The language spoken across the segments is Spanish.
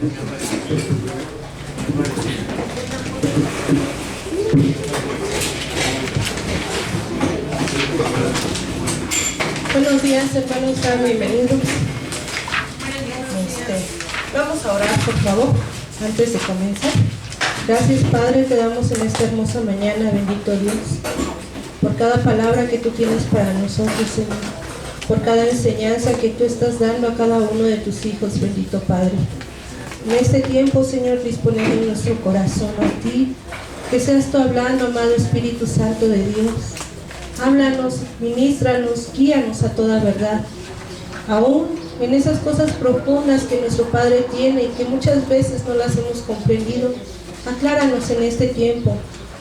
Buenos días, hermanos, sean bienvenidos. Vamos a orar, por favor, antes de comenzar. Gracias, Padre, te damos en esta hermosa mañana, bendito Dios, por cada palabra que tú tienes para nosotros, Señor, por cada enseñanza que tú estás dando a cada uno de tus hijos, bendito Padre. En este tiempo, Señor, disponemos nuestro corazón a ti, que seas tú hablando, amado Espíritu Santo de Dios. Háblanos, ministranos, guíanos a toda verdad, aún en esas cosas profundas que nuestro Padre tiene y que muchas veces no las hemos comprendido. Acláranos en este tiempo,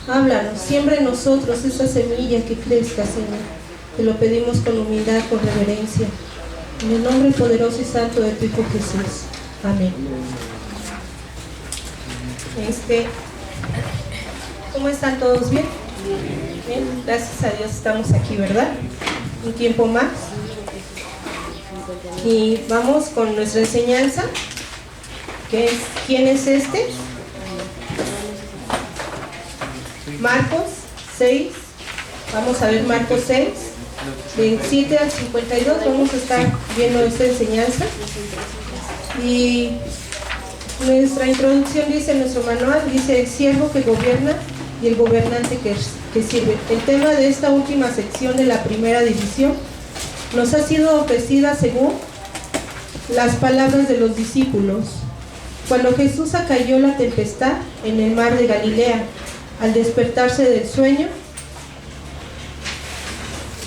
háblanos, siembra en nosotros esa semilla que crezca, Señor. Te lo pedimos con humildad, con reverencia, en el nombre poderoso y santo de tu Hijo Jesús. Amén. ¿Cómo están todos? ¿Bien? Bien, gracias a Dios estamos aquí, ¿verdad? Un tiempo más. Y vamos con nuestra enseñanza, que es, ¿quién es este? Marcos 6, vamos a ver Marcos 6, del 7 al 52, vamos a estar viendo esta enseñanza. Y nuestra introducción dice, nuestro manual dice, el siervo que gobierna y el gobernante que sirve. El tema de esta última sección de la primera división nos ha sido ofrecida según las palabras de los discípulos. Cuando Jesús acalló la tempestad en el mar de Galilea, al despertarse del sueño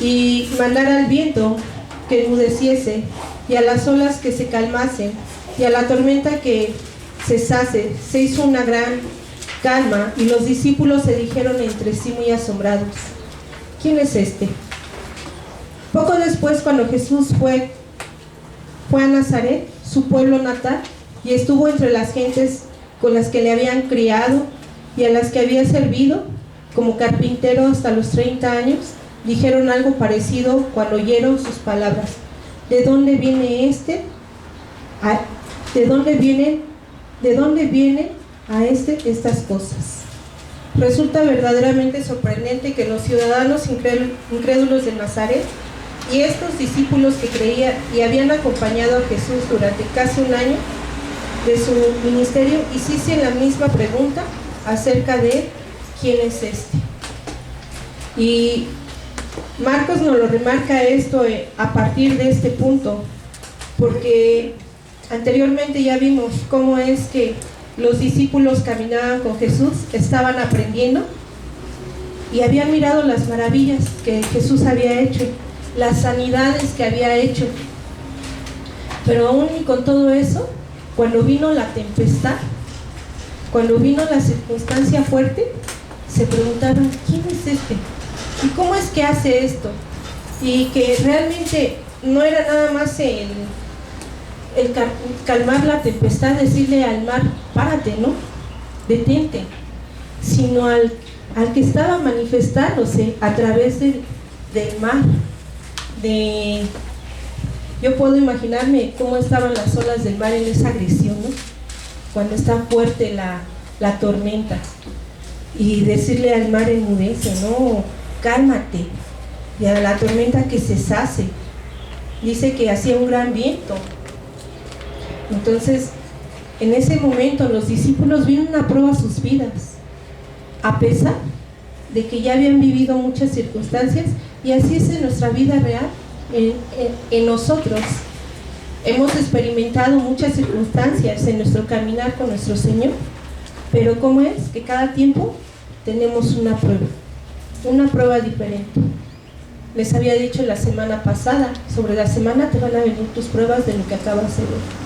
y mandar al viento que enmudeciese y a las olas que se calmasen y a la tormenta que cesase, se hizo una gran calma y los discípulos se dijeron entre sí muy asombrados, ¿quién es este? Poco después, cuando Jesús fue a Nazaret, su pueblo natal, y estuvo entre las gentes con las que le habían criado y a las que había servido como carpintero hasta los 30 años, dijeron algo parecido cuando oyeron sus palabras. ¿De dónde viene este? ¿De dónde vienen a estas cosas? Resulta verdaderamente sorprendente que los ciudadanos incrédulos de Nazaret y estos discípulos que creían y habían acompañado a Jesús durante casi un año de su ministerio hiciesen la misma pregunta acerca de quién es este. Y Marcos nos lo remarca esto a partir de este punto, porque anteriormente ya vimos cómo es que los discípulos caminaban con Jesús, estaban aprendiendo y habían mirado las maravillas que Jesús había hecho, las sanidades que había hecho. Pero aún y con todo eso, cuando vino la tempestad, cuando vino la circunstancia fuerte, se preguntaron, ¿quién es este? ¿Y cómo es que hace esto? Y que realmente no era nada más el calmar la tempestad, decirle al mar, párate, ¿no? Detente, sino al que estaba manifestándose a través del mar. Yo puedo imaginarme cómo estaban las olas del mar en esa agresión, ¿no? Cuando está fuerte la tormenta, y decirle al mar enmudece, no, cálmate, y a la tormenta que cesase. Dice que hacía un gran viento. Entonces, en ese momento los discípulos vieron a prueba sus vidas, a pesar de que ya habían vivido muchas circunstancias, y así es en nuestra vida real, en nosotros. Hemos experimentado muchas circunstancias en nuestro caminar con nuestro Señor, pero ¿cómo es? Que cada tiempo tenemos una prueba diferente. Les había dicho la semana pasada, sobre la semana te van a venir tus pruebas de lo que acabas de ver.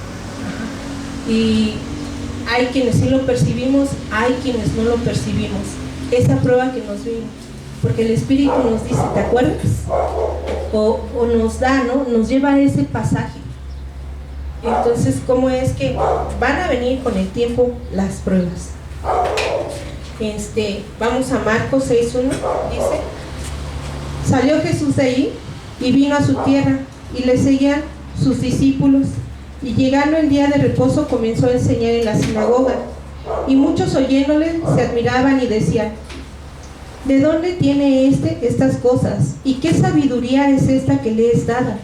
Y hay quienes sí lo percibimos, hay quienes no lo percibimos, esa prueba que nos vino, porque el Espíritu nos dice, ¿te acuerdas? O nos da, ¿no? Nos lleva a ese pasaje. Entonces, ¿cómo es que van a venir con el tiempo las pruebas? Vamos a Marcos 6:1, dice, salió Jesús de allí y vino a su tierra y le seguían sus discípulos, Y llegando el día de reposo comenzó a enseñar en la sinagoga. Y muchos oyéndole se admiraban y decían: ¿de dónde tiene estas cosas? ¿Y qué sabiduría es esta que le es dada?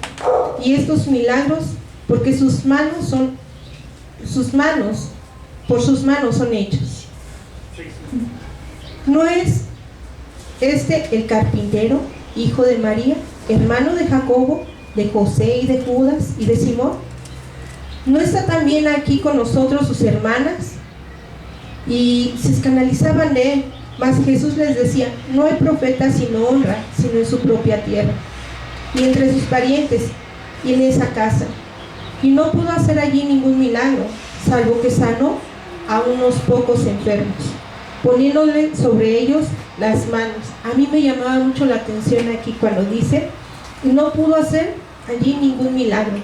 Y estos milagros, porque por sus manos son hechos. ¿No es este el carpintero, hijo de María, hermano de Jacobo, de José y de Judas y de Simón? ¿No está también aquí con nosotros sus hermanas? Y se escandalizaban de él. Mas Jesús les decía: no hay profeta sino honra, sino en su propia tierra, y entre sus parientes, y en esa casa. Y no pudo hacer allí ningún milagro, salvo que sanó a unos pocos enfermos, poniéndole sobre ellos las manos. A mí me llamaba mucho la atención aquí cuando dice: no pudo hacer allí ningún milagro,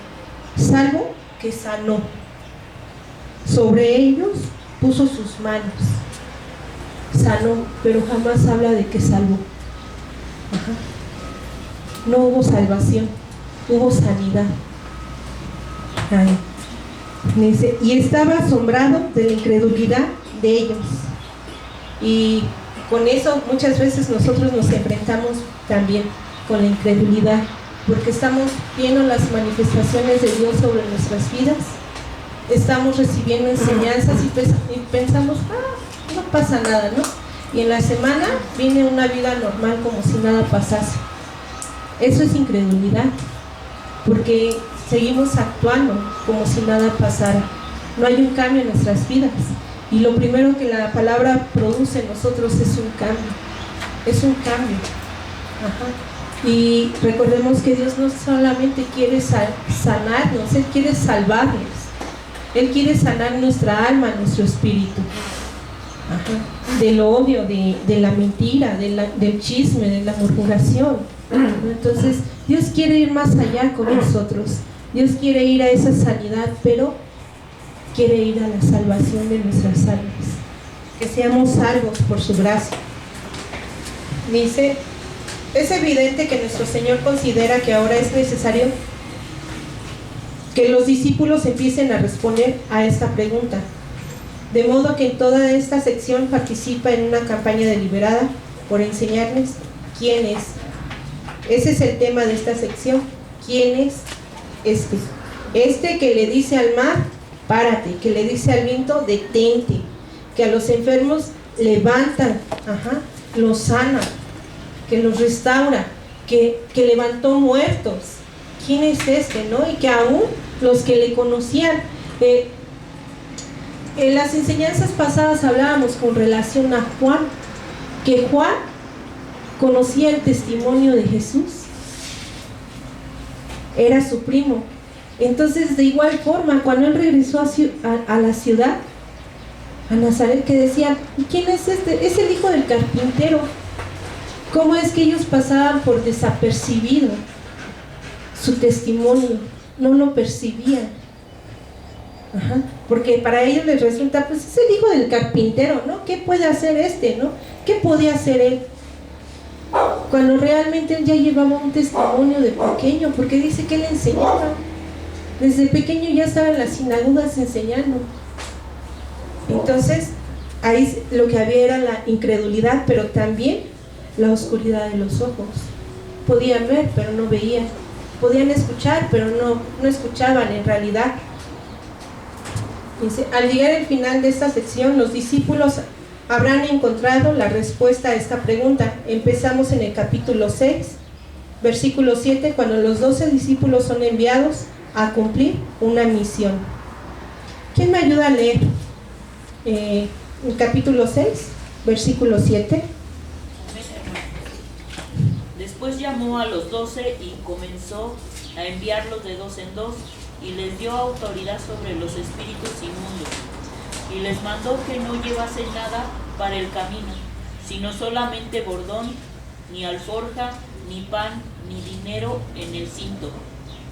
salvo que sanó. Sobre ellos puso sus manos, sanó, pero jamás habla de que salvó. No hubo salvación, hubo sanidad. Dice: y estaba asombrado de la incredulidad de ellos. Y con eso muchas veces nosotros nos enfrentamos también con la incredulidad, porque estamos viendo las manifestaciones de Dios sobre nuestras vidas, estamos recibiendo enseñanzas y pensamos: no pasa nada, ¿no? Y en la semana viene una vida normal como si nada pasase. Eso es incredulidad, porque seguimos actuando como si nada pasara. No hay un cambio en nuestras vidas, y lo primero que la palabra produce en nosotros es un cambio. Es un cambio. Y recordemos que Dios no solamente quiere sanarnos, Él quiere salvarnos. Él quiere sanar nuestra alma, nuestro espíritu, del odio, de la mentira, del chisme, de la murmuración. Entonces Dios quiere ir más allá con nosotros. Dios quiere ir a esa sanidad, pero quiere ir a la salvación de nuestras almas, que seamos salvos por su gracia. Dice: es evidente que nuestro Señor considera que ahora es necesario que los discípulos empiecen a responder a esta pregunta, de modo que en toda esta sección participa en una campaña deliberada por enseñarles quién es. Ese es el tema de esta sección. ¿Quién es este? Este que le dice al mar: párate, que le dice al viento: detente, que a los enfermos levantan, los sana, que los restaura, que levantó muertos. ¿Quién es este, no? Y que aún los que le conocían, en las enseñanzas pasadas hablábamos con relación a Juan, que Juan conocía el testimonio de Jesús, era su primo. Entonces, de igual forma, cuando él regresó a la ciudad, a Nazaret, que decían: ¿y quién es este? Es el hijo del carpintero. ¿Cómo es que ellos pasaban por desapercibido su testimonio? No lo percibían. Porque para ellos les resulta: pues es el hijo del carpintero, ¿no? ¿Qué puede hacer este, no? ¿Qué podía hacer él? Cuando realmente él ya llevaba un testimonio de pequeño, porque dice que él enseñaba. Desde pequeño ya estaba en las sinagogas enseñando. Entonces, ahí lo que había era la incredulidad, pero también la oscuridad de los ojos. Podían ver, pero no veían. Podían escuchar, pero no escuchaban en realidad. Dice: al llegar al final de esta sección, los discípulos habrán encontrado la respuesta a esta pregunta. Empezamos en el capítulo 6, versículo 7, cuando los 12 discípulos son enviados a cumplir una misión. ¿Quién me ayuda a leer el capítulo 6, versículo 7? Después llamó a los 12 y comenzó a enviarlos de 2 en 2, y les dio autoridad sobre los espíritus inmundos, y les mandó que no llevasen nada para el camino, sino solamente bordón, ni alforja, ni pan, ni dinero en el cinto,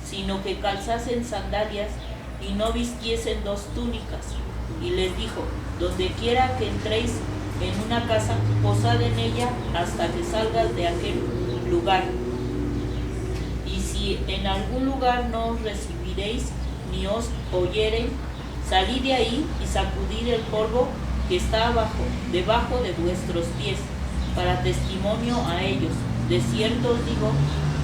sino que calzasen sandalias y no vistiesen 2 túnicas. Y les dijo: donde quiera que entréis en una casa, posad en ella hasta que salgas de aquel lugar. Y si en algún lugar no os recibiréis, ni os oyeren, salid de ahí y sacudid el polvo que está debajo de vuestros pies, para testimonio a ellos. De cierto os digo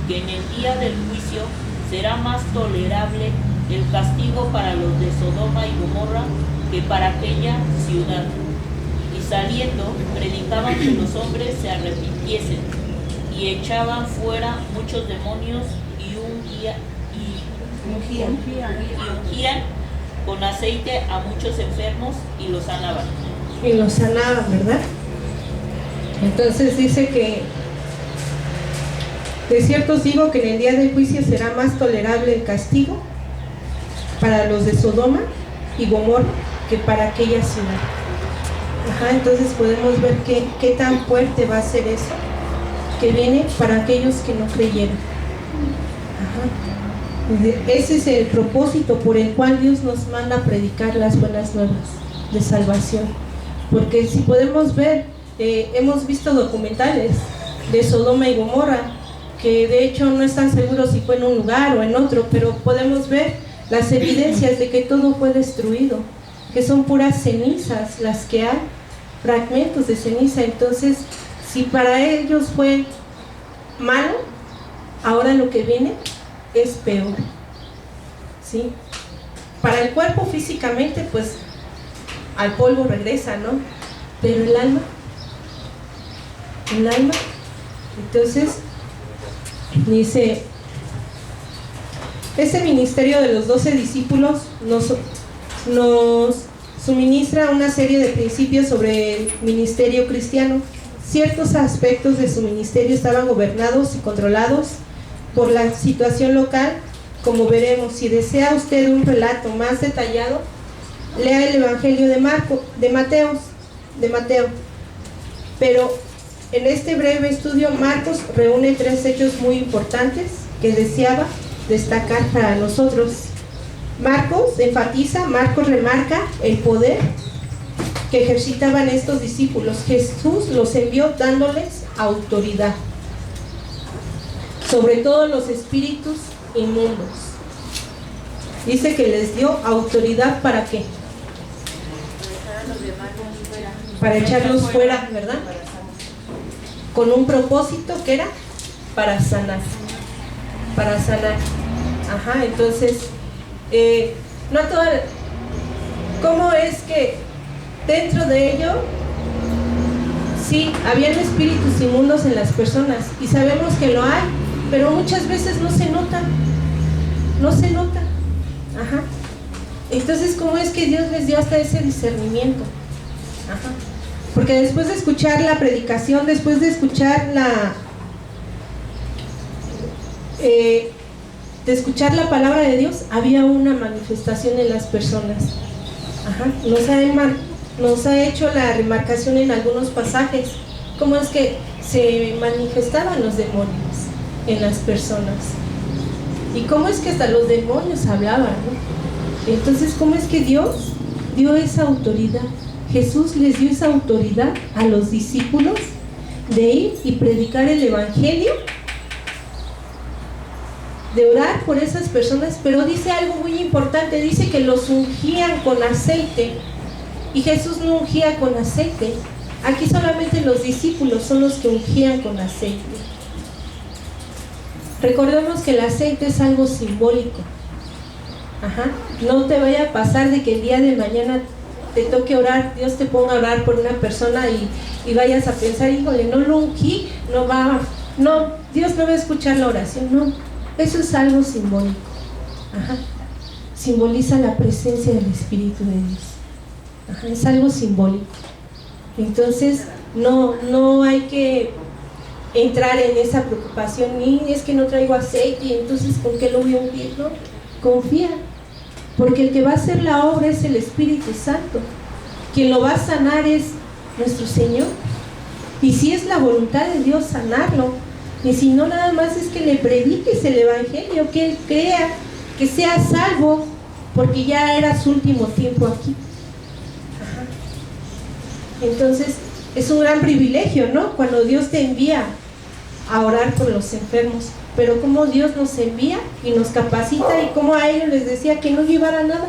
que en el día del juicio será más tolerable el castigo para los de Sodoma y Gomorra que para aquella ciudad. Y saliendo, predicaban que los hombres se arrepintiesen, y echaban fuera muchos demonios, y ungían con aceite a muchos enfermos, y los sanaban. Y los sanaban, ¿verdad? Entonces dice que de cierto os digo que en el día del juicio será más tolerable el castigo para los de Sodoma y Gomorra que para aquella ciudad. Entonces podemos ver qué tan fuerte va a ser eso que viene para aquellos que no creyeron. Ese es el propósito por el cual Dios nos manda a predicar las buenas nuevas de salvación. Porque si podemos ver, hemos visto documentales de Sodoma y Gomorra, que de hecho no están seguros si fue en un lugar o en otro, pero podemos ver las evidencias de que todo fue destruido, que son puras cenizas las que hay, fragmentos de ceniza. Entonces, si para ellos fue malo, ahora lo que viene es peor, ¿sí? Para el cuerpo físicamente, pues al polvo regresa, ¿no? Pero el alma, entonces dice, ese ministerio de los 12 discípulos nos suministra una serie de principios sobre el ministerio cristiano. Ciertos aspectos de su ministerio estaban gobernados y controlados por la situación local, como veremos. Si desea usted un relato más detallado, lea el Evangelio de Mateo. Pero en este breve estudio, Marcos reúne 3 hechos muy importantes que deseaba destacar para nosotros. Marcos remarca el poder que ejercitaban estos discípulos. Jesús los envió dándoles autoridad sobre todos los espíritus inmundos. Dice que les dio autoridad, ¿para qué? Para echarlos fuera, ¿verdad? Con un propósito que era para sanar. Entonces, no toda. ¿Cómo es que dentro de ello sí habían espíritus inmundos en las personas? Y sabemos que lo hay, pero muchas veces no se nota. Entonces, ¿cómo es que Dios les dio hasta ese discernimiento? Porque después de escuchar la predicación, después de escuchar la palabra de Dios, había una manifestación en las personas. Nos ha hecho la remarcación en algunos pasajes, cómo es que se manifestaban los demonios en las personas, y cómo es que hasta los demonios hablaban, ¿no? Entonces, ¿cómo es que Dios dio esa autoridad? Jesús les dio esa autoridad a los discípulos de ir y predicar el Evangelio, de orar por esas personas. Pero dice algo muy importante, dice que los ungían con aceite, y Jesús no ungía con aceite. Aquí solamente los discípulos son los que ungían con aceite. Recordemos que el aceite es algo simbólico. No te vaya a pasar de que el día de mañana te toque orar, Dios te ponga a orar por una persona y vayas a pensar, híjole, no lo ungí, Dios no va a escuchar la oración. No, eso es algo simbólico. Simboliza la presencia del Espíritu de Dios. Es algo simbólico. Entonces no hay que entrar en esa preocupación, ni es que no traigo aceite y entonces ¿con qué lo voy a ungir? No, confía, porque el que va a hacer la obra es el Espíritu Santo. Quien lo va a sanar es nuestro Señor, y si es la voluntad de Dios sanarlo, y si no, nada más es que le prediques el Evangelio, que él crea, que sea salvo, porque ya era su último tiempo aquí. Entonces es un gran privilegio, ¿no? Cuando Dios te envía a orar por los enfermos, pero cómo Dios nos envía y nos capacita, y cómo a ellos les decía que no llevaran nada,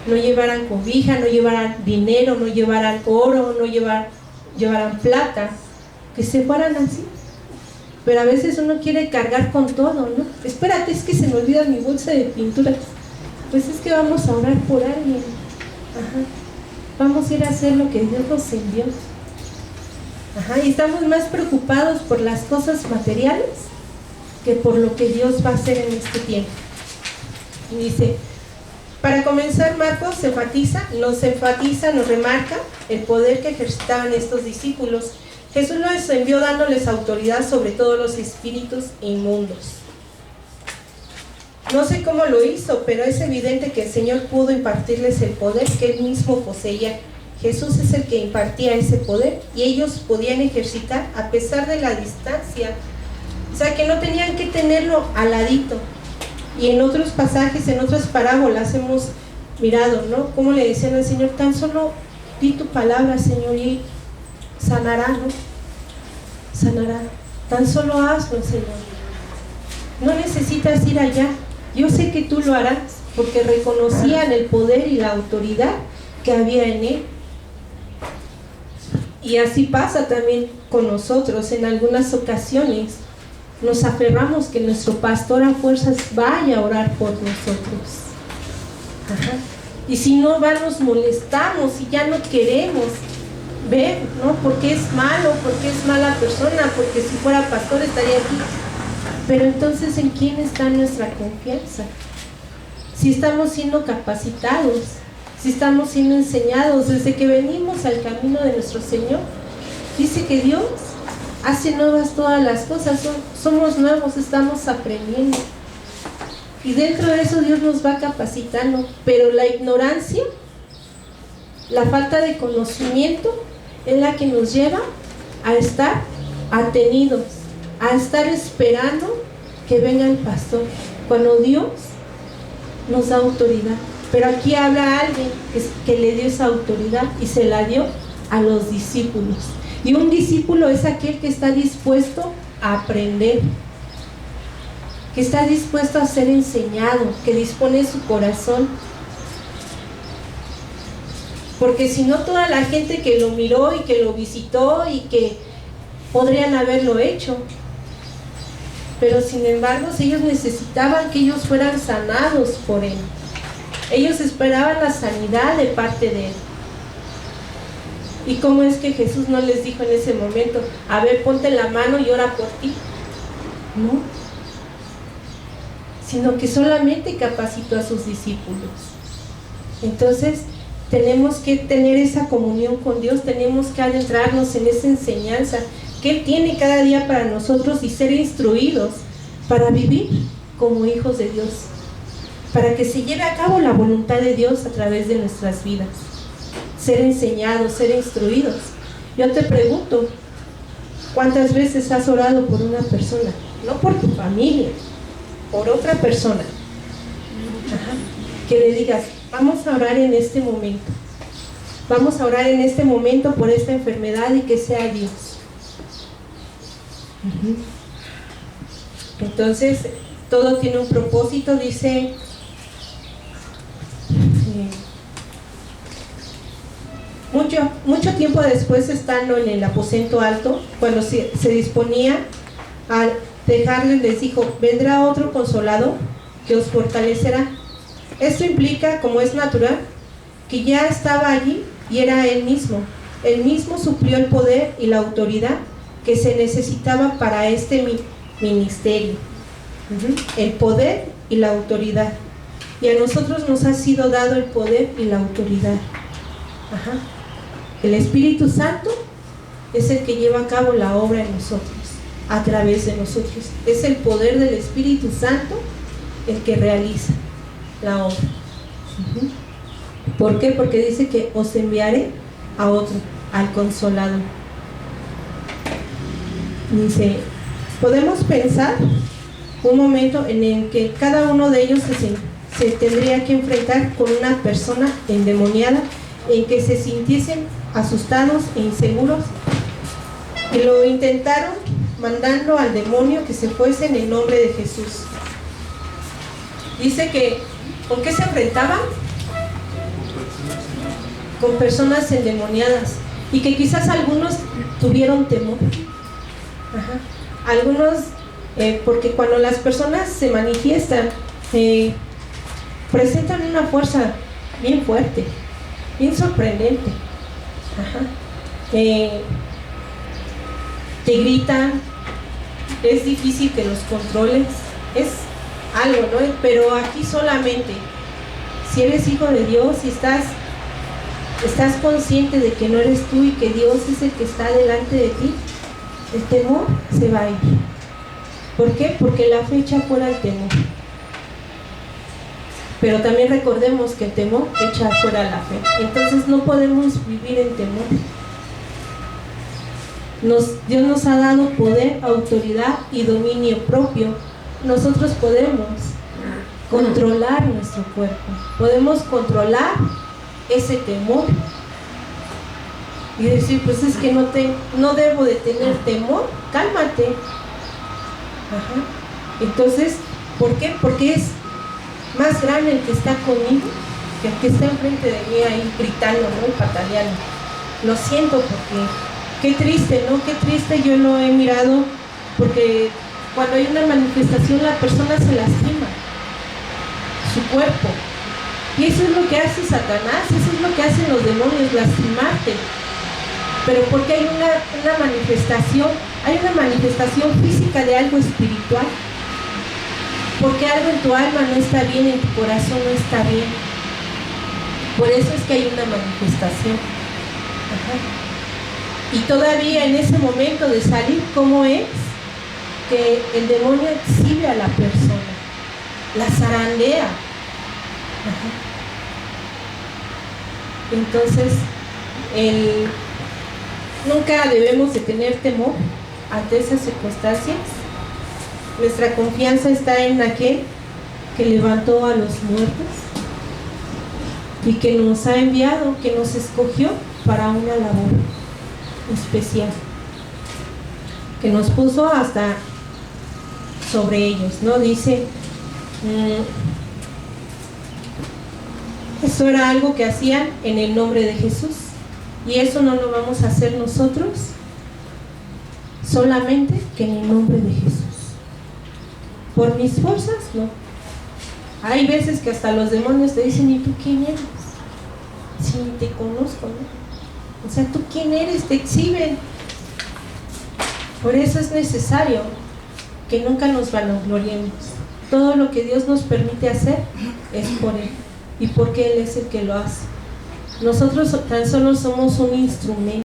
no llevaran cobija, no llevaran dinero, no llevaran oro, no llevaran plata, que se fueran así. Pero a veces uno quiere cargar con todo, ¿no? Espérate, es que se me olvida mi bolsa de pintura. Pues es que vamos a orar por alguien. Ajá. Vamos a ir a hacer lo que Dios nos envió. Ajá. Y estamos más preocupados por las cosas materiales que por lo que Dios va a hacer en este tiempo. Y dice, para comenzar, Marcos nos remarca el poder que ejercitaban estos discípulos. Jesús los envió dándoles autoridad sobre todos los espíritus inmundos. No sé cómo lo hizo, pero es evidente que el Señor pudo impartirles el poder que Él mismo poseía. Jesús es el que impartía ese poder y ellos podían ejercitar a pesar de la distancia. O sea, que no tenían que tenerlo al ladito. Y en otros pasajes, en otras parábolas hemos mirado, ¿no? Cómo le decían al Señor, tan solo di tu palabra, Señor, y sanará, ¿no? Sanará. Tan solo hazlo, Señor. No necesitas ir allá. Yo sé que tú lo harás, porque reconocían el poder y la autoridad que había en Él. Y así pasa también con nosotros. En algunas ocasiones nos aferramos que nuestro pastor a fuerzas vaya a orar por nosotros. Ajá. Y si no va, nos molestamos y ya no queremos ver, ¿no? Porque es malo, porque es mala persona, porque si fuera pastor estaría aquí. Pero entonces, ¿en quién está nuestra confianza? Si estamos siendo capacitados, si estamos siendo enseñados desde que venimos al camino de nuestro Señor. Dice que Dios hace nuevas todas las cosas, somos nuevos, estamos aprendiendo. Y dentro de eso Dios nos va capacitando, pero la ignorancia, la falta de conocimiento es la que nos lleva a estar atenidos, a estar esperando que venga el pastor, cuando Dios nos da autoridad. Pero aquí habla alguien que le dio esa autoridad y se la dio a los discípulos. Y un discípulo es aquel que está dispuesto a aprender, que está dispuesto a ser enseñado, que dispone su corazón. Porque si no, toda la gente que lo miró y que lo visitó y que podrían haberlo hecho, pero sin embargo ellos necesitaban que ellos fueran sanados por Él. Ellos esperaban la sanidad de parte de Él. ¿Y cómo es que Jesús no les dijo en ese momento, a ver, ponte la mano y ora por ti? No, sino que solamente capacitó a sus discípulos. Entonces tenemos que tener esa comunión con Dios, tenemos que adentrarnos en esa enseñanza que Él tiene cada día para nosotros y ser instruidos para vivir como hijos de Dios, para que se lleve a cabo la voluntad de Dios a través de nuestras vidas. Ser enseñados, ser instruidos. Yo te pregunto, ¿cuántas veces has orado por una persona? No por tu familia, por otra persona. Ajá. Que le digas, vamos a orar en este momento. Vamos a orar en este momento por esta enfermedad y que sea Dios. Entonces, todo tiene un propósito, dice... Mucho tiempo después, estando en el aposento alto, cuando se disponía a dejarles, les dijo, vendrá otro consolador que os fortalecerá. Esto implica, como es natural, que ya estaba allí y era Él mismo. Él mismo suplió el poder y la autoridad que se necesitaba para este ministerio. El poder y la autoridad. Y a nosotros nos ha sido dado el poder y la autoridad. Ajá. El Espíritu Santo es el que lleva a cabo la obra en nosotros, a través de nosotros. Es el poder del Espíritu Santo el que realiza la obra. ¿Por qué? Porque dice que os enviaré a otro, al Consolador. Dice, podemos pensar un momento en el que cada uno de ellos se tendría que enfrentar con una persona endemoniada, en que se sintiesen asustados e inseguros que lo intentaron mandando al demonio que se fuese en el nombre de Jesús. Dice que, ¿con qué se enfrentaban? Con personas endemoniadas, y que quizás algunos tuvieron temor. Algunos, porque cuando las personas se manifiestan, presentan una fuerza bien fuerte, bien sorprendente. Te gritan, es difícil que los controles, es algo, ¿no? Pero aquí solamente, si eres hijo de Dios y estás consciente de que no eres tú y que Dios es el que está delante de ti, el temor se va a ir. ¿Por qué? Porque la fe echa fuera el temor. Pero también recordemos que el temor echa fuera la fe. Entonces no podemos vivir en temor. Dios nos ha dado poder, autoridad y dominio propio. Nosotros podemos controlar nuestro cuerpo, podemos controlar ese temor y decir, pues es que no debo de tener temor. Cálmate. Entonces, ¿por qué? Porque es más grande el que está conmigo que el que está enfrente de mí ahí gritando, ¿no? Y pataleando. Lo siento, porque qué triste, ¿no? Qué triste, yo lo he mirado, porque cuando hay una manifestación la persona se lastima su cuerpo. Y eso es lo que hace Satanás, eso es lo que hacen los demonios, lastimarte. Pero porque hay una manifestación física de algo espiritual. Porque algo en tu alma no está bien, en tu corazón no está bien. Por eso es que hay una manifestación. Y todavía en ese momento de salir, ¿cómo es? Que el demonio exhibe a la persona, la zarandea. Entonces, nunca debemos de tener temor ante esas circunstancias. Nuestra confianza está en aquel que levantó a los muertos y que nos ha enviado, que nos escogió para una labor especial, que nos puso hasta sobre ellos, ¿no? Dice, eso era algo que hacían en el nombre de Jesús, y eso no lo vamos a hacer nosotros solamente que en el nombre de Jesús. Por mis fuerzas, no. Hay veces que hasta los demonios te dicen, ¿y tú quién eres? Si ni te conozco, ¿no? O sea, ¿tú quién eres? Te exhiben. Por eso es necesario que nunca nos vanagloriemos. Todo lo que Dios nos permite hacer es por Él, y porque Él es el que lo hace. Nosotros tan solo somos un instrumento.